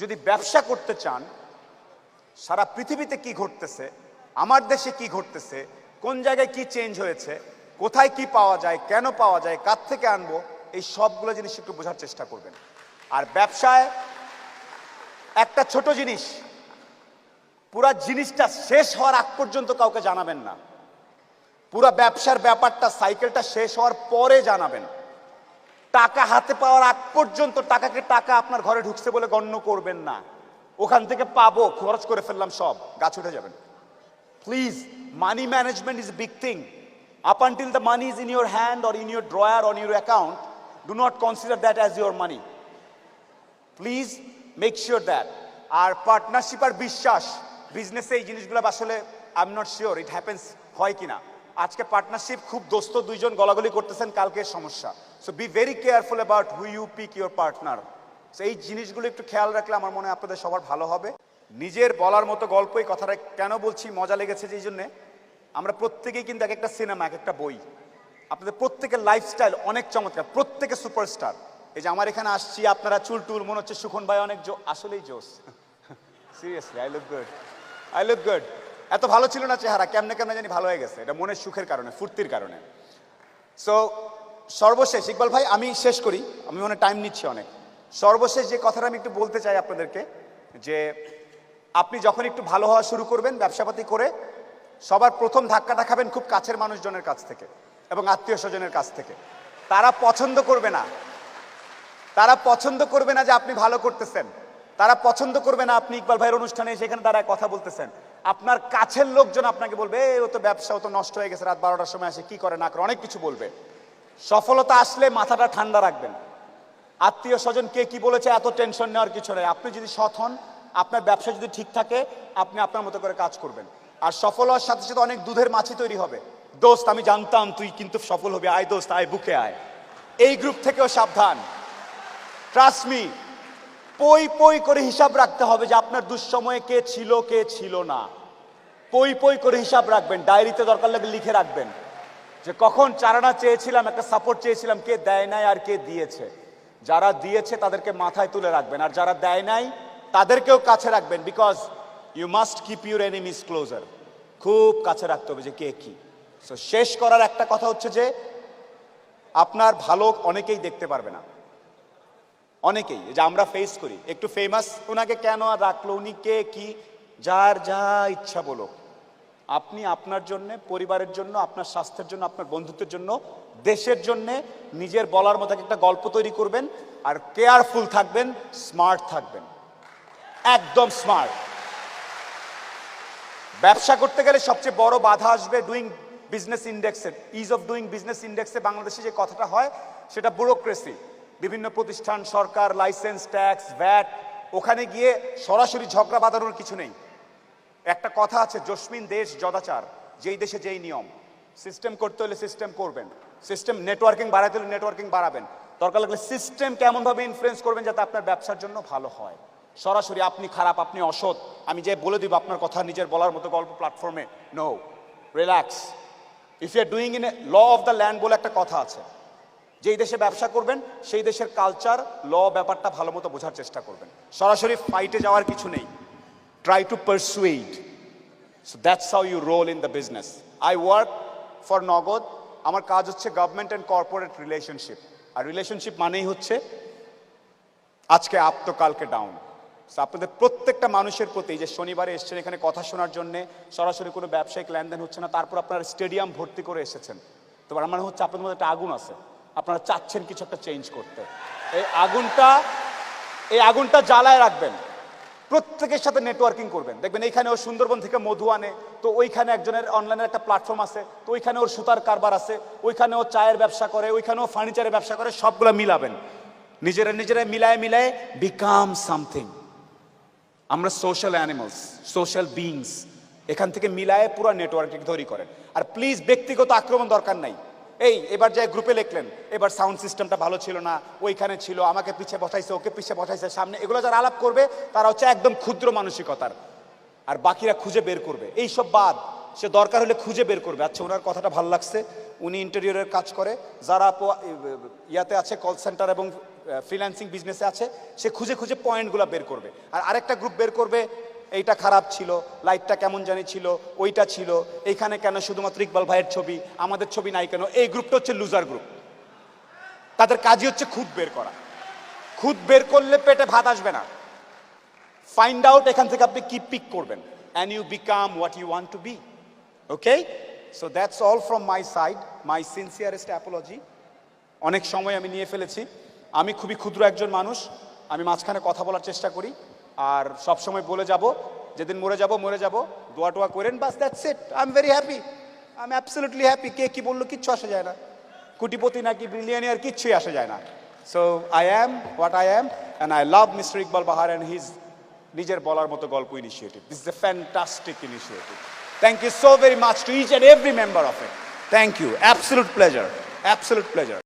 যদি ব্যবসা করতে চান, সারা পৃথিবীতে কি ঘটতেছে, আমার দেশে কি ঘটতেছে, কোন জায়গায় কি চেঞ্জ হয়েছে, কোথায় কি পাওয়া যায়, কেন পাওয়া যায়, কার থেকে আনবো, এই সবগুলো জিনিস একটু বোঝার চেষ্টা করবেন। আর ব্যবসায় একটা ছোট জিনিস, পুরা জিনিসটা শেষ হওয়ার আগ পর্যন্ত কাউকে জানাবেন না। পুরা ব্যবসার ব্যাপারটা, সাইকেলটা শেষ হওয়ার পরে জানাবেন। টাকা হাতে পাওয়ার আগ পর্যন্ত টাকাকে টাকা আপনার ঘরে ঢুকছে বলে গণ্য করবেন না। ওখান থেকে পাবো, খরচ করে ফেললাম, সব গাছ উঠে যাবেন। Please, money management is big thing. Up until the money is in your hand or in your drawer or in your account, do not consider that as your money. Please make sure that. আর partnership আর বিশ্বাস, বিজনেসে এই জিনিসগুলো আসলে I am not sure it happens হয় কিনা। আজকে পার্টনারশিপ খুব দোস্ত দুইজন গলাগলি করতেছেন, কালকে সমস্যা। So be very careful about who you pick your partner. So এই জিনিসগুলো একটু খেয়াল রাখলে আমার মনে হয় আপনাদের সবার ভালো হবে। নিজের বলার মতো গল্প, এই কথাটা কেন বলছি, মজা লেগেছে যেই জন্যে, আমরা প্রত্যেকেই কিন্তু এক একটা সিনেমা, এক একটা বই। আপনাদের প্রত্যেকের লাইফস্টাইল অনেক চমৎকার, প্রত্যেকে সুপারস্টার। এই যে আমার এখানে আসছি, আপনারা চুল টুল, মনে হচ্ছে সুখন ভাই অনেক আসলেই জোস। Seriously I look good, I look good. এত ভালো ছিল না চেহারা, কেমনে কেমনে জানি ভালো হয়ে গেছে। এটা মনের সুখের কারণে, ফুর্তির কারণে। সো সর্বশেষ ইকবাল ভাই, আমি শেষ করি, আমি মনে টাইম নিচ্ছি অনেক। সর্বশেষ যে কথাটা আমি একটু বলতে চাই আপনাদেরকে, যে আপনি যখন একটু ভালো হওয়া শুরু করবেন ব্যবসাপাতি করে, সবার প্রথম ধাক্কাটা খাবেন খুব কাছের মানুষজনের কাছ থেকে এবং আত্মীয় স্বজনের কাছ থেকে। তারা পছন্দ করবে না, তারা পছন্দ করবে না যে আপনি ভালো করতেছেন, তারা পছন্দ করবে না আপনি ইকবাল ভাইয়ের অনুষ্ঠানে সেখানে দাঁড়ায় কথা বলতেছেন। আপনার কাছের লোকজন আপনাকে বলবে, ও তো ব্যবসা, ও তো নষ্ট হয়ে গেছে, রাত 12টার সময় আসে, কি করে না করে, অনেক কিছু বলবে। সফলতা আসলে মাথাটা ঠান্ডা রাখবেন। আত্মীয় স্বজন কে কি বলেছে এত টেনশন নেওয়ার কিছু নেই। আপনি যদি সৎ হন, আপনার ব্যবসা যদি ঠিক থাকে, আপনি আপনার মতো করে কাজ করবেন। আর সফল হওয়ার সাথে সাথে অনেক দুধের মাছি তৈরি হবে। দোস্ত আমি জানতাম তুই কিন্তু সফল হবি, আয় দোস্ত আয়, বুকে আয়। এই গ্রুপ থেকেও সাবধান। ট্রাস্ট মি, পই পই করে হিসাব রাখতে হবে যে আপনার দুঃসময়ে কে ছিল কে ছিল না। পই পই করে হিসাব রাখবেন, ডায়েরিতে দরকার লাগলে লিখে রাখবেন যে কখন চারানা চেয়েছিলাম, একটা সাপোর্ট চেয়েছিলাম, কে দেয় নাই আর কে দিয়েছে। যারা দিয়েছে তাদেরকে মাথায় তুলে রাখবেন, আর যারা দেয় নাই তাদেরকেও কাছে রাখবেন। Because you must keep your enemies closer. খুব কাছে রাখতে হবে যে কে কি। সো শেষ করার একটা কথা হচ্ছে যে আপনার ভালো অনেকেই দেখতে পারবে না, অনেকেই যে আমরা ফেস করি। একটু ফেমাস, ওনাকে কেন আর রাখলো, উনি কে কি, যার যা ইচ্ছা বলো। আপনি আপনার জন্য, পরিবারের জন্য, আপনার স্বাস্থ্যের জন্য, আপনার বন্ধুত্বের জন্য, দেশের জন্য নিজের বলার মতো একটা গল্প তৈরি করবেন। আর কেয়ারফুল থাকবেন, স্মার্ট থাকবেন, একদম স্মার্ট। ব্যবসা করতে গেলে সবচেয়ে বড় বাধা আসবে ডুইং বিজনেস ইন্ডেক্সে, ইজ অফ ডুইং বিজনেস ইন্ডেক্সে বাংলাদেশে যে কথাটা হয় সেটা ব্যুরোক্রেসি। বিভিন্ন প্রতিষ্ঠান, সরকার, লাইসেন্স, ট্যাক্স, ভ্যাট, ওখানে গিয়ে সরাসরি ঝগড়া বাঁধানোর কিছু নেই। একটা কথা আছে, জসমিন দেশ জদাচার, যেই দেশে যেই নিয়ম। সিস্টেম করতে হলে সিস্টেম করবেন, সিস্টেম নেটওয়ার্কিং বাড়াতে হলে নেটওয়ার্কিং বাড়াবেন, দরকার লাগলে সিস্টেম কেমনভাবে ইনফ্লুয়েন্স করবেন যাতে আপনার ব্যবসার জন্য ভালো হয়। সরাসরি আপনি খারাপ, আপনি অসৎ, আমি যে বলে দিব আপনার কথা নিজের বলার মতো গল্প প্ল্যাটফর্মে, no, relax. If you are doing in a law of the land বলে একটা কথা আছে, যেই দেশে ব্যবসা করবেন সেই দেশের কালচার, ল, ব্যাপারটা ভালো মতো বোঝার চেষ্টা করবেন। সরাসরি ফাইটে যাওয়ার কিছু নেই। Try to persuade. So that's how you roll in the business. I work for Nogod. আমার কাজ হচ্ছে গভর্নমেন্ট অ্যান্ড কর্পোরেট রিলেশনশিপ। আর রিলেশনশিপ মানেই হচ্ছে আজকে আপ তো কালকে ডাউন। আপনাদের প্রত্যেকটা মানুষের প্রতি, যে শনিবারে এসছেন এখানে কথা শোনার জন্য, সরাসরি কোনো ব্যবসায়িক লেনদেন হচ্ছে না, তারপর আপনারা স্টেডিয়াম ভর্তি করে এসেছেন, তো আমার মনে হচ্ছে আপনাদের মধ্যে একটা আগুন আছে, আপনারা চাচ্ছেন কিছু একটা চেঞ্জ করতে। এই আগুনটা জ্বালায় রাখবেন। প্রত্যেকের সাথে নেটওয়ার্কিং করবেন। দেখবেন এইখানে ও সুন্দরবন থেকে মধু আনে, তো ওইখানে একজনের অনলাইনের একটা প্ল্যাটফর্ম আছে, তো ওইখানে ওর সুতার কারবার আছে, ওইখানে ও চায়ের ব্যবসা করে, ওইখানে ও ফার্নিচারের ব্যবসা করে। সবগুলো মিলাবেন, নিজেরা মিলায় বিকাম সামথিং। আমরা সোশ্যাল অ্যানিমালস, সোশ্যাল বিইংস। এখান থেকে মিলায় পুরো নেটওয়ার্কিং তৈরি করেন। আর প্লিজ ব্যক্তিগত আক্রমণ দরকার নাই। এবার যে গ্রুপে লিখলেন, এবার সাউন্ড সিস্টেমটা ভালো ছিল না, ওইখানে ছিল, আমাকে পিছিয়ে বসাইছে, ওকে পিছিয়ে বসাইছে, সামনে, এগুলো যারা আলাপ করবে তারা হচ্ছে একদম ক্ষুদ্র মানসিকতার, আর বাকিরা খুঁজে বের করবে। এইসব বাদ, সে দরকার হলে খুঁজে বের করবে। আচ্ছা, ওনার কথাটা ভালো লাগছে, উনি ইন্টেরিয়রের কাজ করে, যারা ইয়াতে আছে কল সেন্টার এবং ফ্রিল্যান্সিং বিজনেসে আছে, সে খুঁজে খুঁজে পয়েন্টগুলো বের করবে। আর আরেকটা গ্রুপ বের করবে এইটা খারাপ ছিল, লাইটটা কেমন জানি ছিল, ওইটা ছিল, এইখানে কেন শুধুমাত্র ইকবাল ভাইয়ের ছবি, আমাদের ছবি নাই কেন। এই গ্রুপটা হচ্ছে লুজার গ্রুপ। তাদের কাজই হচ্ছে খুঁত বের করা। খুঁত বের করলে পেটে ভাত আসবে না। ফাইন্ড আউট এখান থেকে আপনি কি পিক করবেন, and you become what you want to be. Okay, so that's all from my side, my sincerest apology. অনেক সময় আমি নিয়ে ফেলেছি। আমি খুবই ক্ষুদ্র একজন মানুষ, আমি মাঝখানে কথা বলার চেষ্টা করি, আর সব সময় বলে যাব যেদিন মরে যাব, দোয়া টোয়া করেন, বাস, that's it. I am very happy, I am absolutely happy. কে কি বললো কিচ্ছু আসে যায় না, কোটিপতি নাকি ব্রিলিয়ানিয়ার কিচ্ছুই আসে যায় না। So I am what I am, and I love mister Iqbal Bahar and his নিজের বলার মতো গল্প initiative. This is a fantastic initiative. Thank you so very much to each and every member of it. Thank you. Absolute pleasure. Absolute pleasure.